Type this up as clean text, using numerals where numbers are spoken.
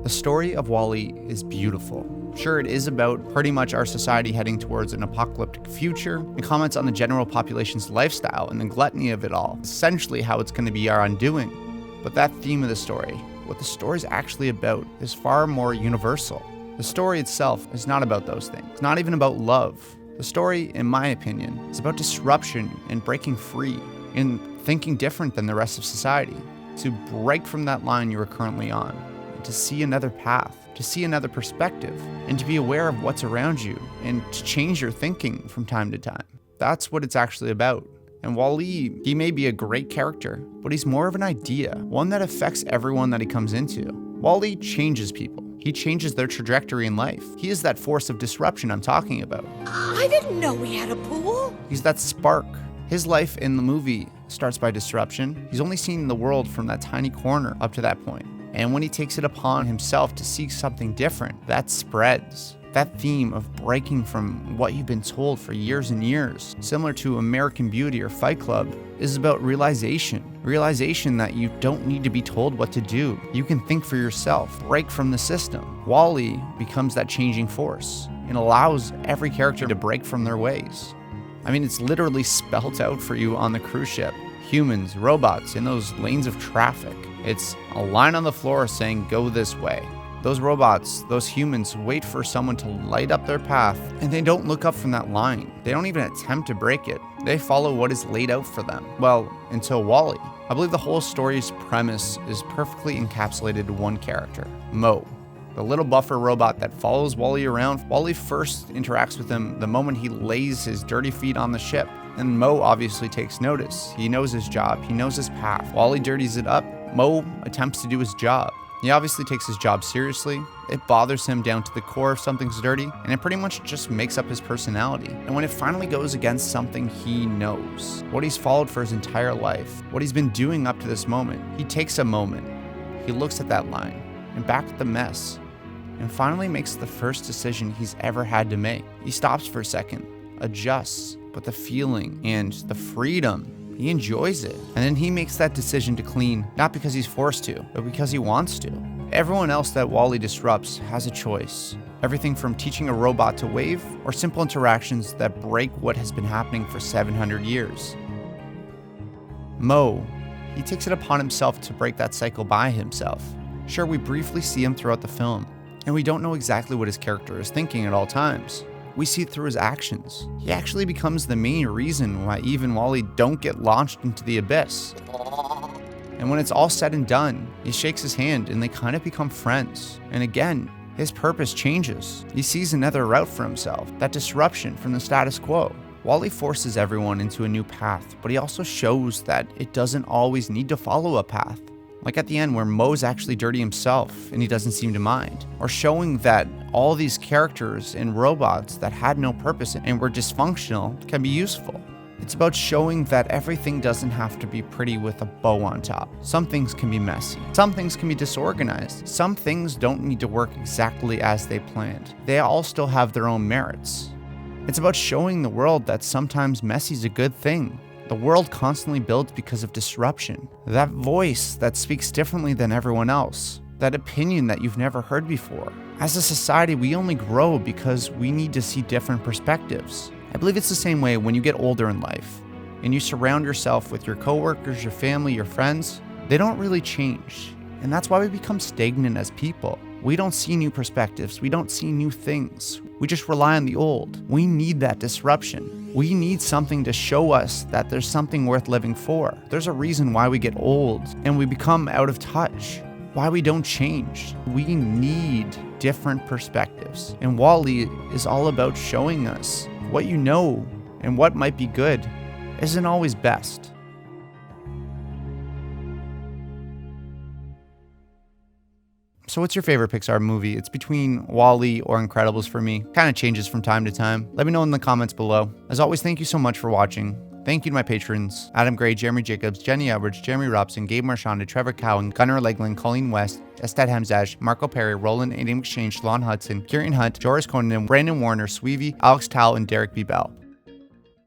The story of WALL-E is beautiful. Sure, it is about pretty much our society heading towards an apocalyptic future, and comments on the general population's lifestyle and the gluttony of it all, essentially how it's going to be our undoing. But that theme of the story, what the story is actually about, is far more universal. The story itself is not about those things. It's not even about love. The story, in my opinion, is about disruption and breaking free and thinking different than the rest of society, to break from that line you are currently on, and to see another path, to see another perspective, and to be aware of what's around you, and to change your thinking from time to time. That's what it's actually about. And WALL-E, he may be a great character, but he's more of an idea, one that affects everyone that he comes into. WALL-E changes people. He changes their trajectory in life. He is that force of disruption I'm talking about. I didn't know we had a pool. He's that spark. His life in the movie starts by disruption. He's only seen the world from that tiny corner up to that point. And when he takes it upon himself to seek something different, that spreads. That theme of breaking from what you've been told for years and years, similar to American Beauty or Fight Club, is about realization. Realization that you don't need to be told what to do. You can think for yourself, break from the system. WALL-E becomes that changing force and allows every character to break from their ways. I mean, it's literally spelt out for you on the cruise ship. Humans, robots, in those lanes of traffic. It's a line on the floor saying, go this way. Those robots, those humans wait for someone to light up their path, and they don't look up from that line. They don't even attempt to break it. They follow what is laid out for them. Well, until WALL-E. I believe the whole story's premise is perfectly encapsulated in one character, Mo. The little buffer robot that follows WALL-E around. WALL-E first interacts with him the moment he lays his dirty feet on the ship. And Mo obviously takes notice. He knows his job, he knows his path. WALL-E dirties it up. Mo attempts to do his job. He obviously takes his job seriously. It bothers him down to the core if something's dirty, and it pretty much just makes up his personality. And when it finally goes against something he knows, what he's followed for his entire life, what he's been doing up to this moment, he takes a moment. He looks at that line, and back at the mess, and finally makes the first decision he's ever had to make. He stops for a second, adjusts, but the feeling and the freedom, he enjoys it. And then he makes that decision to clean, not because he's forced to, but because he wants to. Everyone else that WALL-E disrupts has a choice. Everything from teaching a robot to wave, or simple interactions that break what has been happening for 700 years. Mo, he takes it upon himself to break that cycle by himself. Sure, we briefly see him throughout the film, and we don't know exactly what his character is thinking at all times. We see it through his actions. He actually becomes the main reason why Eve and WALL-E don't get launched into the abyss. And when it's all said and done, he shakes his hand and they kind of become friends. And again, his purpose changes. He sees another route for himself, that disruption from the status quo. WALL-E forces everyone into a new path, but he also shows that it doesn't always need to follow a path. Like at the end where Mo's actually dirty himself and he doesn't seem to mind. Or showing that all these characters and robots that had no purpose and were dysfunctional can be useful. It's about showing that everything doesn't have to be pretty with a bow on top. Some things can be messy. Some things can be disorganized. Some things don't need to work exactly as they planned. They all still have their own merits. It's about showing the world that sometimes messy is a good thing. The world constantly builds because of disruption. That voice that speaks differently than everyone else. That opinion that you've never heard before. As a society, we only grow because we need to see different perspectives. I believe it's the same way when you get older in life and you surround yourself with your coworkers, your family, your friends. They don't really change. And that's why we become stagnant as people. We don't see new perspectives. We don't see new things. We just rely on the old. We need that disruption. We need something to show us that there's something worth living for. There's a reason why we get old and we become out of touch. Why we don't change. We need different perspectives. And WALL-E is all about showing us what you know and what might be good isn't always best. So what's your favorite Pixar movie? It's between WALL-E or Incredibles for me. Kind of changes from time to time. Let me know in the comments below. As always, thank you so much for watching. Thank you to my patrons, Adam Gray, Jeremy Jacobs, Jenny Edwards, Jeremy Robson, Gabe Marchand, Trevor Cowan, Gunnar Legland, Colleen West, Estad Hamzaj, Marco Perry, Roland, Aiden McShane, Shalon Hudson, Kieran Hunt, Joris Conan, Brandon Warner, Sweevy, Alex Tal, and Derek B. Bell.